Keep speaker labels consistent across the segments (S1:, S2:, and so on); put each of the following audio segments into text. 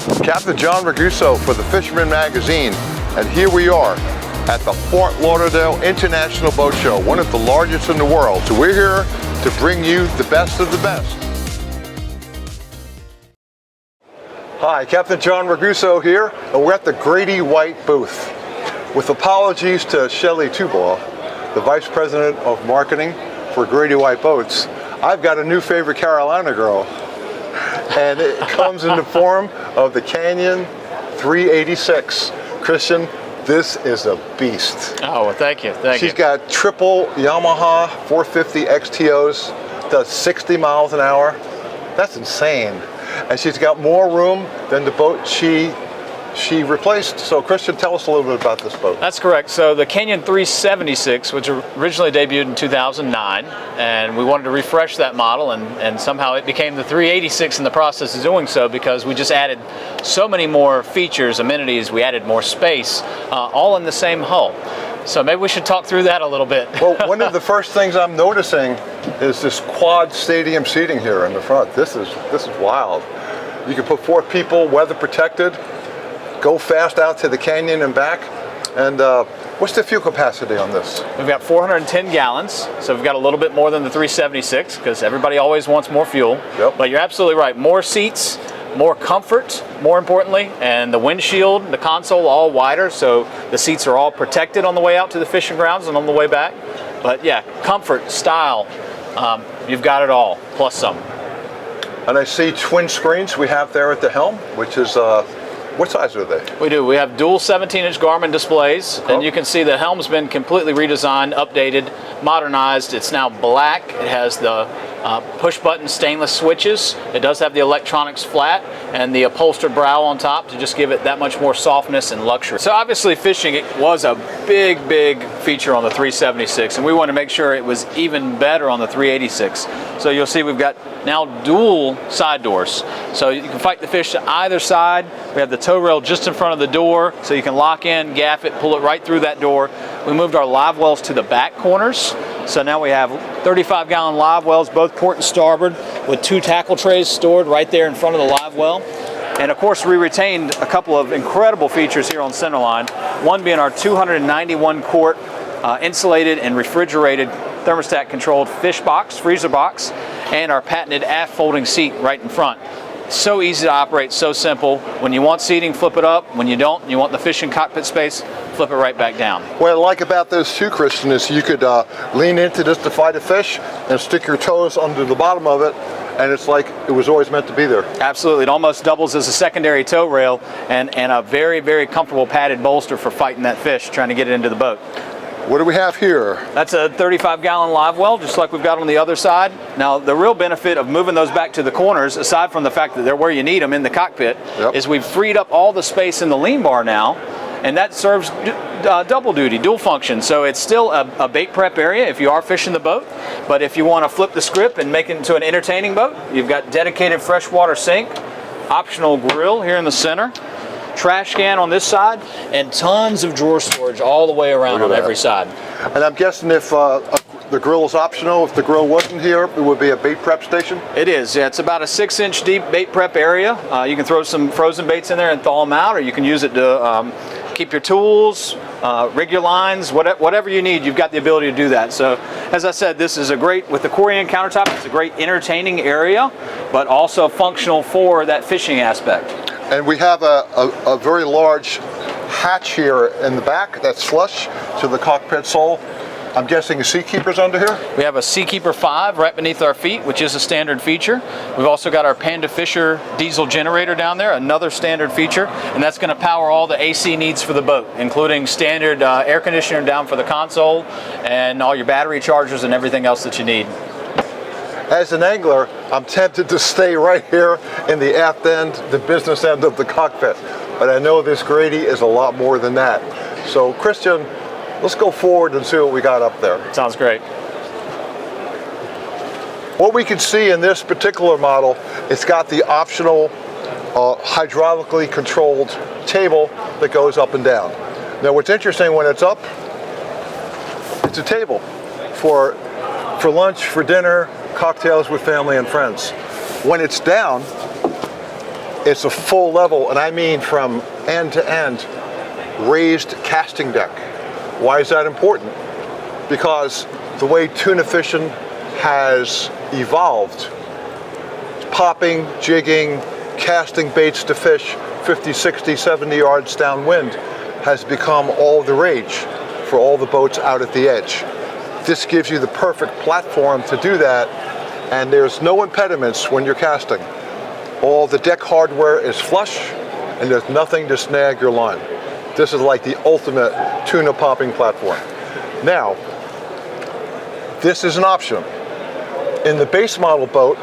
S1: Captain John Raguso for the Fisherman magazine, and here we are at the Fort Lauderdale International Boat Show, one of the largest in the world. So we're here to bring you the best of the best. Hi, Captain John Raguso here, and we're at the Grady White booth. With apologies to Shelley Tubaugh, the Vice President of Marketing for Grady White Boats, I've got a new favorite Carolina girl, and it comes in the form of the Canyon 386. Christian, this is a beast.
S2: Oh, well, thank you.
S1: She's got triple Yamaha 450 XTOs, does 60 miles an hour. That's insane. And she's got more room than the boat she replaced. So Christian, tell us a little bit about this boat.
S2: That's correct. So the Canyon 376, which originally debuted in 2009, and we wanted to refresh that model, and somehow it became the 386 in the process of doing so, because we just added so many more features, amenities, we added more space, all in the same hull. So maybe we should talk through that a little bit.
S1: Well, one of the first things I'm noticing is this quad stadium seating here in the front. This is wild. You can put 4 people, weather protected, go fast out to the canyon and back. And what's the fuel capacity on this?
S2: We've got 410 gallons, so we've got a little bit more than the 376, because everybody always wants more fuel.
S1: Yep.
S2: But you're absolutely right. More seats, more comfort, more importantly, and the windshield, the console, all wider, so the seats are all protected on the way out to the fishing grounds and on the way back. But yeah, comfort, style, you've got it all, plus some.
S1: And I see twin screens we have there at the helm, which is, what size are they?
S2: We do. We have dual 17-inch Garmin displays, and you can see the helm's been completely redesigned, updated, modernized. It's now black. It has the push-button stainless switches. It does have the electronics flat and the upholstered brow on top to just give it that much more softness and luxury. So obviously fishing, it was a big feature on the 376, and we want to make sure it was even better on the 386. So you'll see we've got now dual side doors. So you can fight the fish to either side. We have the tow rail just in front of the door, so you can lock in, gaff it, pull it right through that door. We moved our live wells to the back corners. So now we have 35-gallon live wells, both port and starboard, with 2 tackle trays stored right there in front of the live well. And of course, we retained a couple of incredible features here on Centerline, one being our 291-quart insulated and refrigerated thermostat-controlled fish box, freezer box, and our patented aft folding seat right in front. So easy to operate, so simple. When you want seating, flip it up. When you don't, you want the fishing cockpit space, flip it right back down.
S1: What I like about those two, Christian, is you could lean into this to fight a fish and stick your toes under the bottom of it, and it's like it was always meant to be there.
S2: Absolutely. It almost doubles as a secondary tow rail and a very comfortable padded bolster for fighting that fish, trying to get it into the boat.
S1: What do we have here?
S2: That's a 35-gallon live well, just like we've got on the other side. Now, the real benefit of moving those back to the corners, aside from the fact that they're where you need them in the cockpit, is we've freed up all the space in the lean bar now, and that serves double duty, dual function. So it's still a bait prep area if you are fishing the boat, but if you want to flip the script and make it into an entertaining boat, you've got dedicated freshwater sink, optional grill here in the center, trash can on this side, and tons of drawer storage all the way around on every side.
S1: And I'm guessing if the grill is optional, if the grill wasn't here, it would be a bait prep station?
S2: It is. Yeah, it's about a 6-inch deep bait prep area. You can throw some frozen baits in there and thaw them out, or you can use it to keep your tools, rig your lines, whatever you need, you've got the ability to do that. So, as I said, this is a great, with the Corian countertop, it's a great entertaining area, but also functional for that fishing aspect.
S1: And we have a very large hatch here in the back that's flush to the cockpit sole. I'm guessing a Seakeeper's under here?
S2: We have a Seakeeper 5 right beneath our feet, which is a standard feature. We've also got our Panda Fisher diesel generator down there, another standard feature, and that's going to power all the AC needs for the boat, including standard air conditioner down for the console and all your battery chargers and everything else that you need.
S1: As an angler, I'm tempted to stay right here in the aft end, the business end of the cockpit. But I know this Grady is a lot more than that. So, Christian, let's go forward and see what we got up there.
S2: Sounds great.
S1: What we can see in this particular model, it's got the optional hydraulically controlled table that goes up and down. Now, what's interesting, when it's up, it's a table for lunch, for dinner, cocktails with family and friends. When it's down, It's a full level, and I mean from end to end, raised casting deck. Why is that important? Because the way tuna fishing has evolved, popping, jigging, casting baits to fish 50, 60, 70 yards downwind has become all the rage for all the boats out at the edge. This gives you the perfect platform to do that, and there's no impediments when you're casting. All the deck hardware is flush, and there's nothing to snag your line. This is like the ultimate tuna popping platform. Now, this is an option. In the base model boat,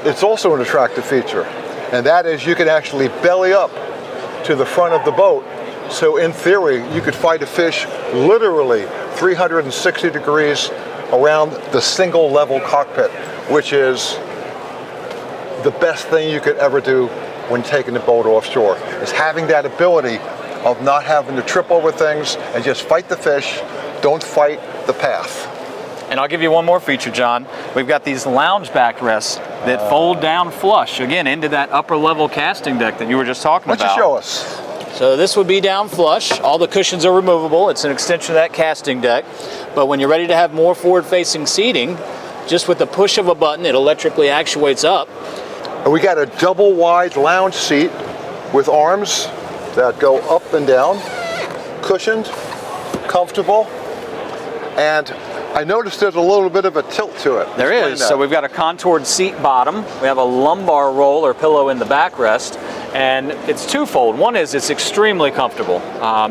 S1: it's also an attractive feature, and that is you can actually belly up to the front of the boat. So in theory, you could fight a fish literally 360 degrees around the single level cockpit, which is the best thing you could ever do when taking the boat offshore, is having that ability of not having to trip over things and just fight the fish, don't fight the path.
S2: And I'll give you one more feature, John. We've got these lounge backrests that fold down flush, again, into that upper level casting deck that you were just talking about.
S1: Why don't you show us?
S2: So this would be down flush. All the cushions are removable. It's an extension of that casting deck. But when you're ready to have more forward-facing seating, just with the push of a button, it electrically actuates up.
S1: And we got a double wide lounge seat with arms that go up and down, cushioned, comfortable, and I noticed there's a little bit of a tilt to it.
S2: There is. So we've got a contoured seat bottom. We have a lumbar roll or pillow in the backrest, and it's twofold. One is it's extremely comfortable.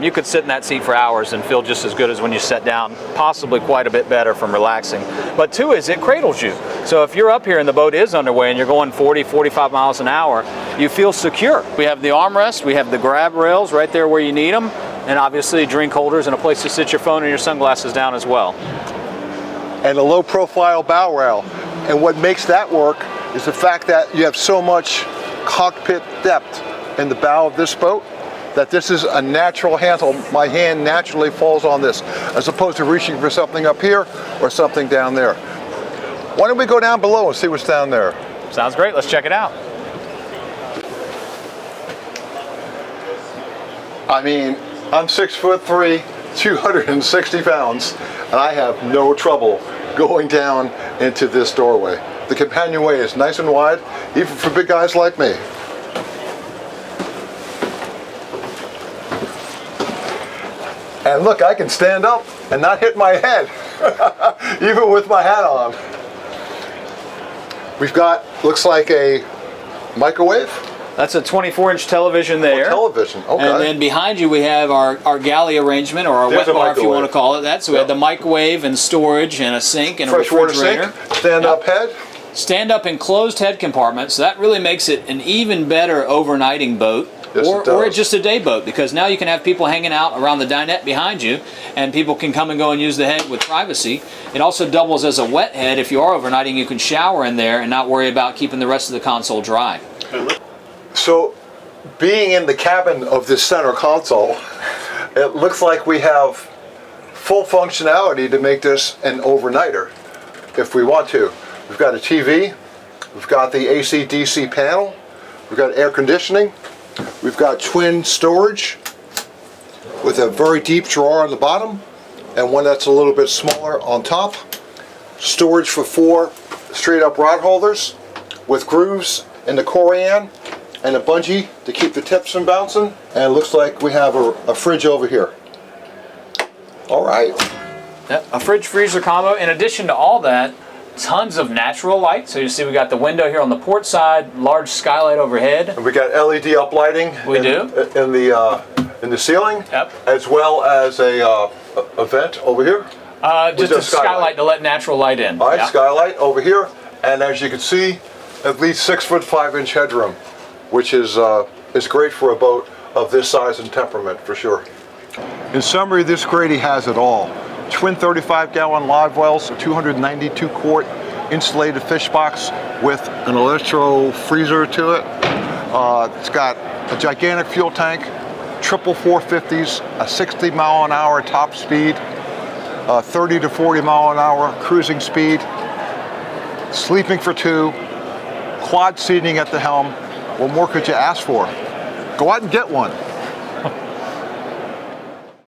S2: You could sit in that seat for hours and feel just as good as when you sat down, possibly quite a bit better from relaxing. But two is it cradles you. So if you're up here and the boat is underway and you're going 40, 45 miles an hour, you feel secure. We have the armrest, we have the grab rails right there where you need them, and obviously drink holders and a place to sit your phone and your sunglasses down as well.
S1: And a low profile bow rail. And what makes that work is the fact that you have so much cockpit depth in the bow of this boat that this is a natural handle. My hand naturally falls on this, as opposed to reaching for something up here or something down there. Why don't we go down below and see what's down there?
S2: Sounds great. Let's check it out.
S1: I mean, I'm 6'3", 260 pounds, and I have no trouble going down into this doorway. The companionway is nice and wide, even for big guys like me. And look, I can stand up and not hit my head, even with my hat on. We've got, looks like a microwave.
S2: That's a 24-inch television there.
S1: Oh, television, okay.
S2: And then behind you we have our galley arrangement, or our
S1: There's
S2: wet bar if you
S1: microwave.
S2: want to call it that. So we have the microwave and storage and a sink and a
S1: Freshwater
S2: refrigerator.
S1: sink, stand-up head.
S2: Stand-up enclosed head compartment, so that really makes it an even better overnighting boat.
S1: Yes, it
S2: or
S1: does.
S2: just a day boat, because now you can have people hanging out around the dinette behind you, and people can come and go and use the head with privacy. It also doubles as a wet head. If you are overnighting, you can shower in there and not worry about keeping the rest of the console dry.
S1: So, being in the cabin of this center console, it looks like we have full functionality to make this an overnighter if we want to. We've got a TV, we've got the AC/DC panel, we've got air conditioning, we've got twin storage with a very deep drawer on the bottom and one that's a little bit smaller on top. Storage for 4 straight up rod holders with grooves in the corian and a bungee to keep the tips from bouncing. And it looks like we have a fridge over here. All right.
S2: Yep, a fridge freezer combo. In addition to all that, tons of natural light. So you see we got the window here on the port side, large skylight overhead.
S1: And we got LED uplighting.
S2: We do.
S1: In the ceiling.
S2: Yep.
S1: As well as a vent over here.
S2: Just a skylight to let natural light in.
S1: All right,
S2: Yep.
S1: skylight over here. And as you can see, at least 6'5" headroom, which is great for a boat of this size and temperament for sure. In summary, this Grady has it all. Twin 35-gallon live wells, a 292 quart insulated fish box with an electro freezer to it. It's got a gigantic fuel tank, triple 450s, a 60 mile an hour top speed, 30 to 40 mile an hour cruising speed, sleeping for 2, quad seating at the helm, What more could you ask for? Go out and get one.